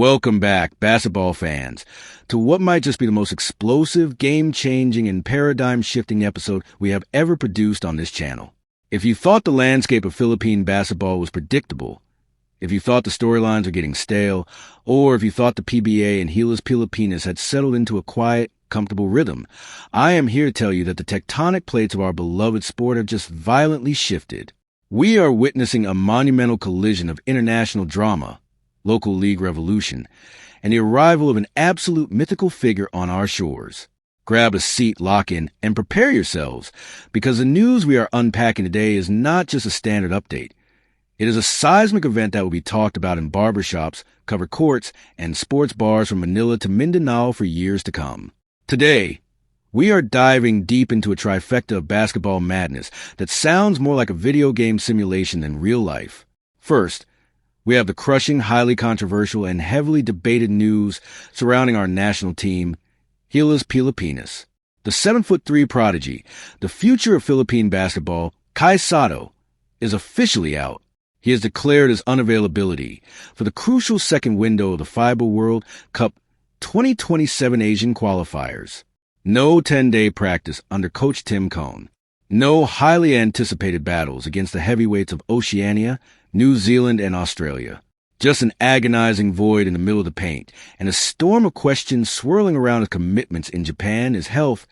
Welcome back, basketball fans, to what might just be the most explosive, game-changing, and paradigm-shifting episode we have ever produced on this channel. If you thought the landscape of Philippine basketball was predictable, if you thought the storylines were getting stale, or if you thought the PBA and Gilas Pilipinas had settled into a quiet, comfortable rhythm, I am here to tell you that the tectonic plates of our beloved sport have just violently shifted. We are witnessing a monumental collision of international drama, local league revolution, and the arrival of an absolute mythical figure on our shores. Grab a seat, lock in, and prepare yourselves, because the news we are unpacking today is not just a standard update. It is a seismic event that will be talked about in barbershops, cover courts, and sports bars from Manila to Mindanao for years to come. Today, we are diving deep into a trifecta of basketball madness that sounds more like a video game simulation than real life. First, we have the crushing, highly controversial, and heavily debated news surrounding our national team, Gilas Pilipinas. The 7'3" prodigy, the future of Philippine basketball, Sotto, is officially out. He has declared his unavailability for the crucial second window of the FIBA World Cup 2027 Asian qualifiers. No 10-day practice under Coach Tim Cone. No highly anticipated battles against the heavyweights of Oceania, New Zealand, and Australia. Just an agonizing void in the middle of the paint, and a storm of questions swirling around his commitments in Japan, his health,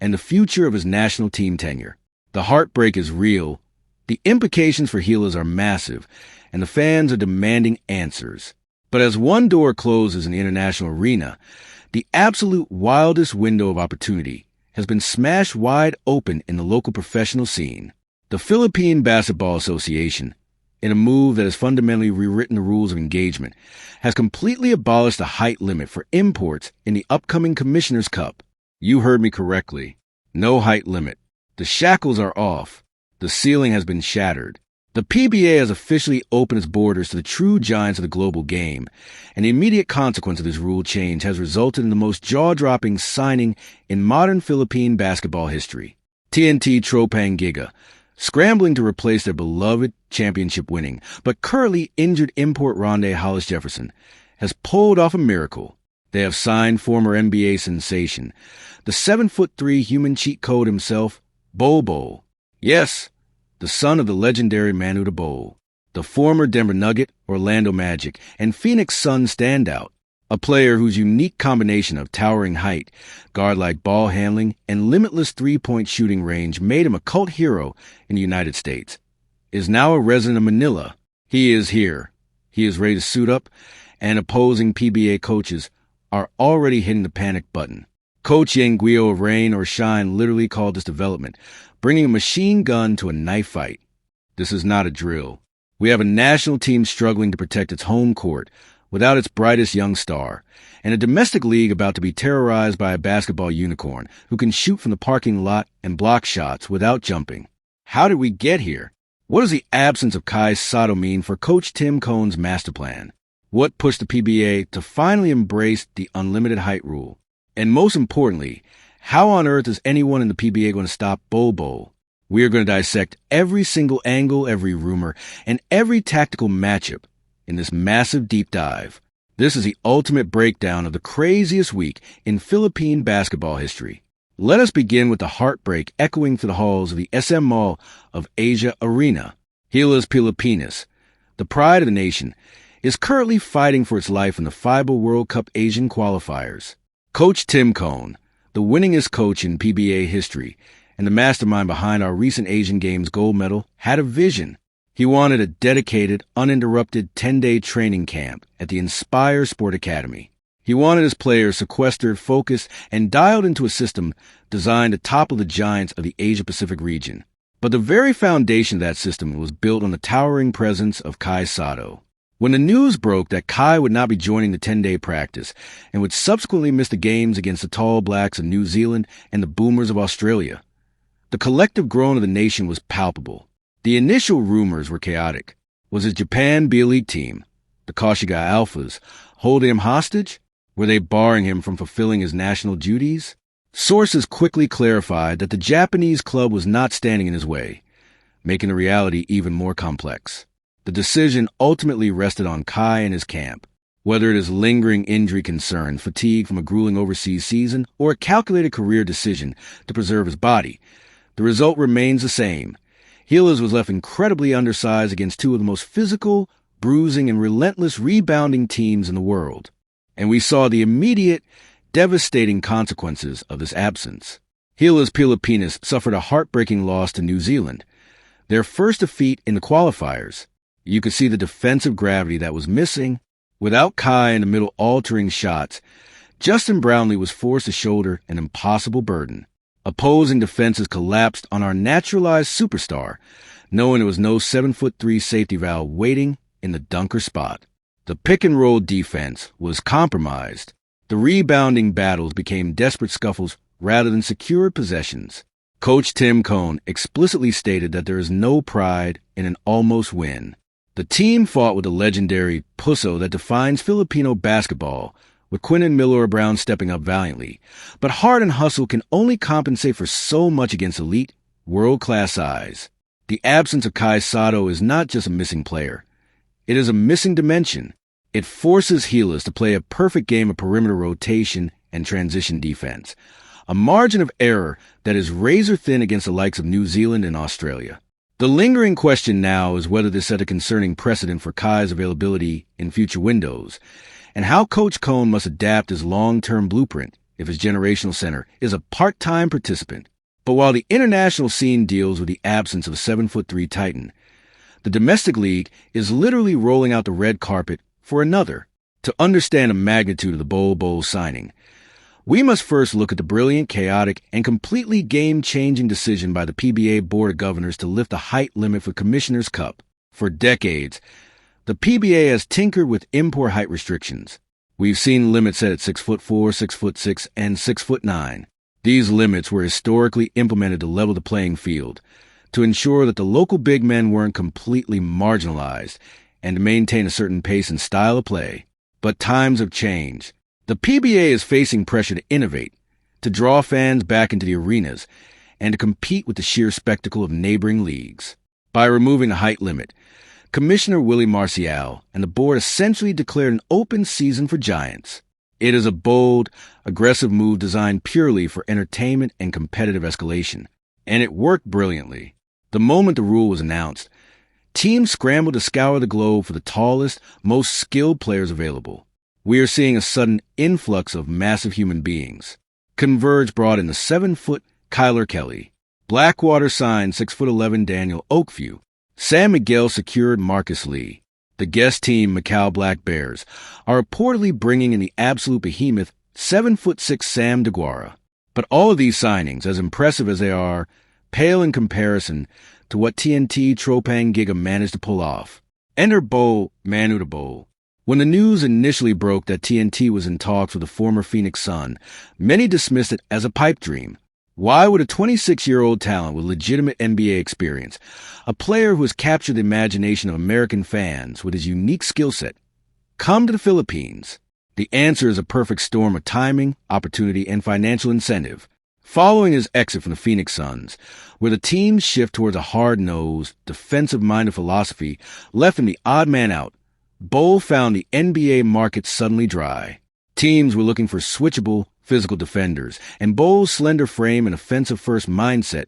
and the future of his national team tenure. The heartbreak is real, the implications for Gilas are massive, and the fans are demanding answers. But as one door closes in the international arena, the absolute wildest window of opportunity has been smashed wide open in the local professional scene. The Philippine Basketball Association, in a move that has fundamentally rewritten the rules of engagement, has completely abolished the height limit for imports in the upcoming Commissioner's Cup. You heard me correctly. No height limit. The shackles are off. The ceiling has been shattered. The PBA has officially opened its borders to the true giants of the global game, and the immediate consequence of this rule change has resulted in the most jaw-dropping signing in modern Philippine basketball history. TnT Tropang Giga, scrambling to replace their beloved championship-winning but currently injured import Rondae Hollis Jefferson, has pulled off a miracle. They have signed former NBA sensation, the 7'3" human cheat code himself, Bol Bol. Yes, the son of the legendary Manu Bol, the former Denver Nugget, Orlando Magic, and Phoenix Suns standout, a player whose unique combination of towering height, guard-like ball handling, and limitless three-point shooting range made him a cult hero in the United States, is now a resident of Manila. He is here. He is ready to suit up, and opposing PBA coaches are already hitting the panic button. Coach Yang Guio of Rain or Shine literally called this development bringing a machine gun to a knife fight. This is not a drill. We have a national team struggling to protect its home court without its brightest young star, and a domestic league about to be terrorized by a basketball unicorn who can shoot from the parking lot and block shots without jumping. How did we get here? What does the absence of Sotto mean for Coach Tim Cone's master plan? What pushed the PBA to finally embrace the unlimited height rule? And most importantly, how on earth is anyone in the PBA going to stop Bol Bol? We are going to dissect every single angle, every rumor, and every tactical matchup in this massive deep dive. This is the ultimate breakdown of the craziest week in Philippine basketball history. Let us begin with the heartbreak echoing through the halls of the SM Mall of Asia Arena. Gilas Pilipinas, the pride of the nation, is currently fighting for its life in the FIBA World Cup Asian qualifiers. Coach Tim Cone, the winningest coach in PBA history and the mastermind behind our recent Asian Games gold medal, had a vision. He wanted a dedicated, uninterrupted 10-day training camp at the Inspire Sport Academy. He wanted his players sequestered, focused, and dialed into a system designed to topple the giants of the Asia-Pacific region. But the very foundation of that system was built on the towering presence of Sotto. When the news broke that Kai would not be joining the 10-day practice and would subsequently miss the games against the Tall Blacks of New Zealand and the Boomers of Australia, the collective groan of the nation was palpable. The initial rumors were chaotic. Was his Japan B-League team, the Kashiga Alphas, holding him hostage? Were they barring him from fulfilling his national duties? Sources quickly clarified that the Japanese club was not standing in his way, making the reality even more complex. The decision ultimately rested on Kai and his camp. Whether it is lingering injury concerns, fatigue from a grueling overseas season, or a calculated career decision to preserve his body, the result remains the same. Gilas was left incredibly undersized against two of the most physical, bruising, and relentless rebounding teams in the world. And we saw the immediate, devastating consequences of this absence. Gilas Filipinos suffered a heartbreaking loss to New Zealand, their first defeat in the qualifiers. You could see the defensive gravity that was missing. Without Kai in the middle altering shots, Justin Brownlee was forced to shoulder an impossible burden. Opposing defenses collapsed on our naturalized superstar, knowing there was no 7'3" safety valve waiting in the dunker spot. The pick-and-roll defense was compromised. The rebounding battles became desperate scuffles rather than secured possessions. Coach Tim Cohn explicitly stated that there is no pride in an almost win. The team fought with the legendary pusso that defines Filipino basketball, with Quinton Miller-Brown stepping up valiantly. But heart and hustle can only compensate for so much against elite, world-class size. The absence of Kai Sotto is not just a missing player. It is a missing dimension. It forces Gilas to play a perfect game of perimeter rotation and transition defense, a margin of error that is razor-thin against the likes of New Zealand and Australia. The lingering question now is whether this set a concerning precedent for Kai's availability in future windows, and how Coach Cohn must adapt his long-term blueprint if his generational center is a part-time participant. But while the international scene deals with the absence of a 7'3" titan, the domestic league is literally rolling out the red carpet for another. To understand the magnitude of the Bol Bol signing, we must first look at the brilliant, chaotic, and completely game-changing decision by the PBA Board of Governors to lift the height limit for Commissioner's Cup. For decades, the PBA has tinkered with import height restrictions. We've seen limits set at 6'4", 6'6", and 6'9". These limits were historically implemented to level the playing field, to ensure that the local big men weren't completely marginalized, and to maintain a certain pace and style of play. But times have changed. The PBA is facing pressure to innovate, to draw fans back into the arenas, and to compete with the sheer spectacle of neighboring leagues. By removing the height limit, Commissioner Willie Marcial and the board essentially declared an open season for Giants. It is a bold, aggressive move designed purely for entertainment and competitive escalation, and it worked brilliantly. The moment the rule was announced, teams scrambled to scour the globe for the tallest, most skilled players available. We are seeing a sudden influx of massive human beings. Converge brought in the 7-foot Kyler Kelly. Blackwater signed 6'11" Daniel Oakview. San Miguel secured Marcus Lee. The guest team, Macau Black Bears, are reportedly bringing in the absolute behemoth 7'6" Sam DeGuara. But all of these signings, as impressive as they are, pale in comparison to what TnT Tropang Giga managed to pull off. Enter Bol Manu to Bol. When the news initially broke that TnT was in talks with a former Phoenix Sun, many dismissed it as a pipe dream. Why would a 26-year-old talent with legitimate NBA experience, a player who has captured the imagination of American fans with his unique skill set, come to the Philippines? The answer is a perfect storm of timing, opportunity, and financial incentive. Following his exit from the Phoenix Suns, where the team's shift towards a hard-nosed, defensive-minded philosophy left him the odd man out, Bol found the NBA market suddenly dry. Teams were looking for switchable, physical defenders, and Bol's slender frame and offensive-first mindset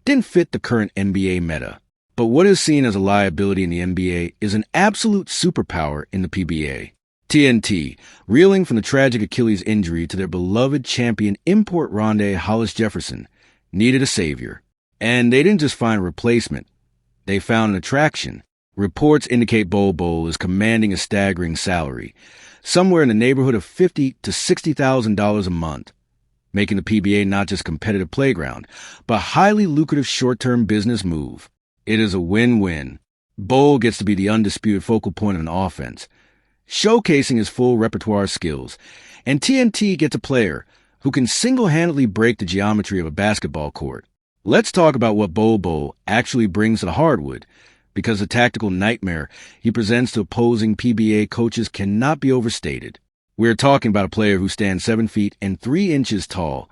didn't fit the current NBA meta. But what is seen as a liability in the NBA is an absolute superpower in the PBA. TnT, reeling from the tragic Achilles injury to their beloved champion import Rondae Hollis Jefferson, needed a savior. And they didn't just find a replacement. They found an attraction. Reports indicate Bol Bol is commanding a staggering salary, somewhere in the neighborhood of $50,000 to $60,000 a month, making the PBA not just a competitive playground, but a highly lucrative short-term business move. It is a win-win. Bol gets to be the undisputed focal point of an offense, showcasing his full repertoire skills, and TnT gets a player who can single-handedly break the geometry of a basketball court. Let's talk about what Bol Bol actually brings to the hardwood, because the tactical nightmare he presents to opposing PBA coaches cannot be overstated. We're talking about a player who stands 7 feet and 3 inches tall,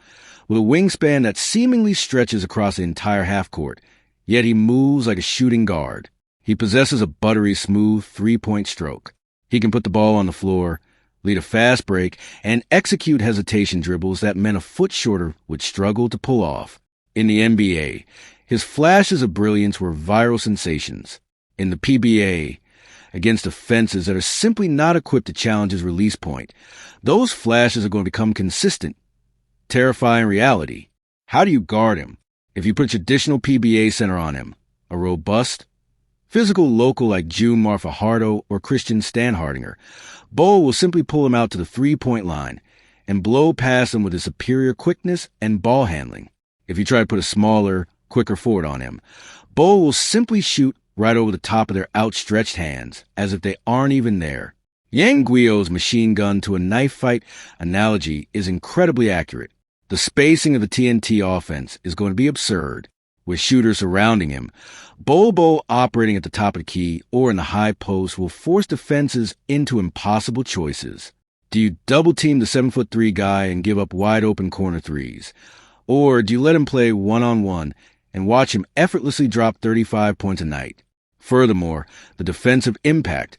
with a wingspan that seemingly stretches across the entire half-court, yet he moves like a shooting guard. He possesses a buttery smooth three-point stroke. He can put the ball on the floor, lead a fast break, and execute hesitation dribbles that men a foot shorter would struggle to pull off. In the NBA, his flashes of brilliance were viral sensations. In the PBA, against defenses that are simply not equipped to challenge his release point, those flashes are going to become consistent, terrifying reality. How do you guard him? If you put a traditional PBA center on him, a robust, physical local like June Fajardo or Christian Standhardinger, Bol will simply pull him out to the three-point line and blow past him with his superior quickness and ball handling. If you try to put a smaller, quicker forward on him, Bol will simply shoot right over the top of their outstretched hands, as if they aren't even there. Yang Guio's machine gun to a knife fight analogy is incredibly accurate. The spacing of the TnT offense is going to be absurd, with shooters surrounding him. Bol Bol operating at the top of the key or in the high post will force defenses into impossible choices. Do you double-team the 7'3" guy and give up wide-open corner threes? Or do you let him play one-on-one and watch him effortlessly drop 35 points a night? Furthermore, the defensive impact,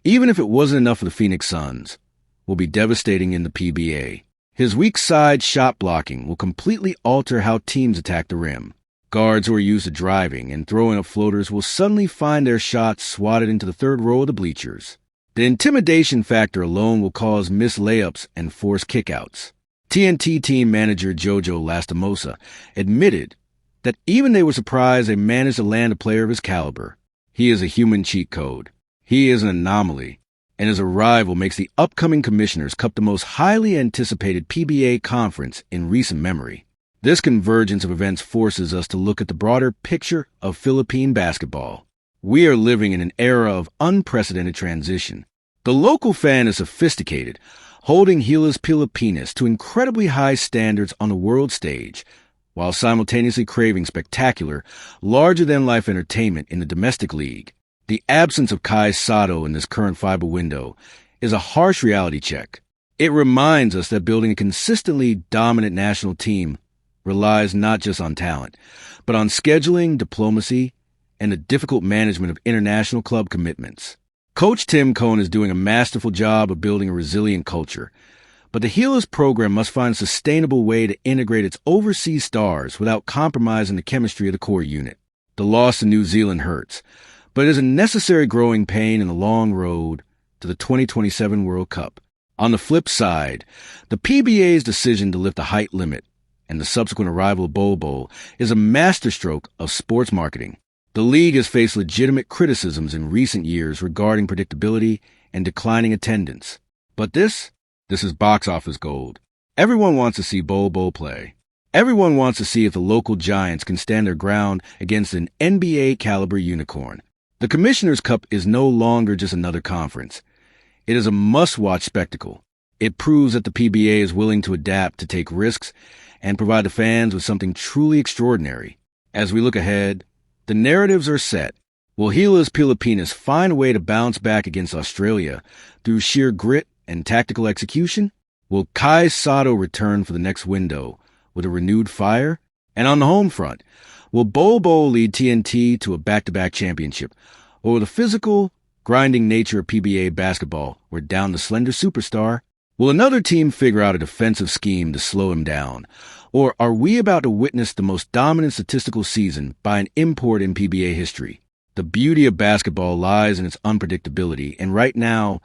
even if it wasn't enough for the Phoenix Suns, will be devastating in the PBA. His weak side shot blocking will completely alter how teams attack the rim. Guards who are used to driving and throwing up floaters will suddenly find their shots swatted into the third row of the bleachers. The intimidation factor alone will cause missed layups and force kickouts. TnT team manager Jojo Lastimosa admitted that even they were surprised they managed to land a player of his caliber. He is a human cheat code. He is an anomaly, and his arrival makes the upcoming Commissioners' Cup the most highly anticipated PBA conference in recent memory. This convergence of events forces us to look at the broader picture of Philippine basketball. We are living in an era of unprecedented transition. The local fan is sophisticated, holding Gilas Pilipinas to incredibly high standards on the world stage, while simultaneously craving spectacular, larger-than-life entertainment in the domestic league. The absence of Sotto in this current FIBA window is a harsh reality check. It reminds us that building a consistently dominant national team relies not just on talent, but on scheduling, diplomacy, and the difficult management of international club commitments. Coach Tim Cohn is doing a masterful job of building a resilient culture, but the Gilas program must find a sustainable way to integrate its overseas stars without compromising the chemistry of the core unit. The loss to New Zealand hurts, but it is a necessary growing pain in the long road to the 2027 World Cup. On the flip side, the PBA's decision to lift the height limit and the subsequent arrival of Bol Bol is a masterstroke of sports marketing. The league has faced legitimate criticisms in recent years regarding predictability and declining attendance. But this is box office gold. Everyone wants to see Bol Bol play. Everyone wants to see if the local giants can stand their ground against an NBA-caliber unicorn. The Commissioners' Cup is no longer just another conference. It is a must-watch spectacle. It proves that the PBA is willing to adapt, to take risks, and provide the fans with something truly extraordinary. As we look ahead, the narratives are set. Will Gilas Pilipinas find a way to bounce back against Australia through sheer grit and tactical execution? Will Sotto return for the next window with a renewed fire? And on the home front, will Bol Bol lead TnT to a back-to-back championship? Or will the physical, grinding nature of PBA basketball wear down the slender superstar? Will another team figure out a defensive scheme to slow him down? Or are we about to witness the most dominant statistical season by an import in PBA history? The beauty of basketball lies in its unpredictability, and right now,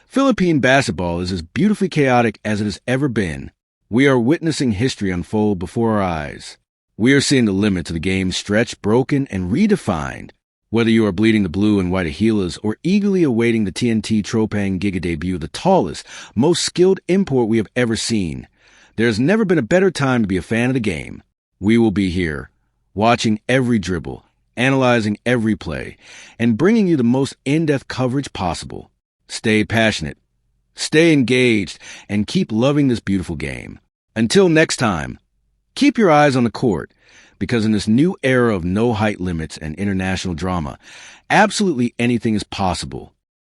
Philippine basketball is as beautifully chaotic as it has ever been. We are witnessing history unfold before our eyes. We are seeing the limits of the game stretched, broken, and redefined. Whether you are bleeding the blue and white of Gilas or eagerly awaiting the TnT Tropang Giga debut, the tallest, most skilled import we have ever seen, there has never been a better time to be a fan of the game. We will be here, watching every dribble, analyzing every play, and bringing you the most in-depth coverage possible. Stay passionate, stay engaged, and keep loving this beautiful game. Until next time, keep your eyes on the court, because in this new era of no height limits and international drama, absolutely anything is possible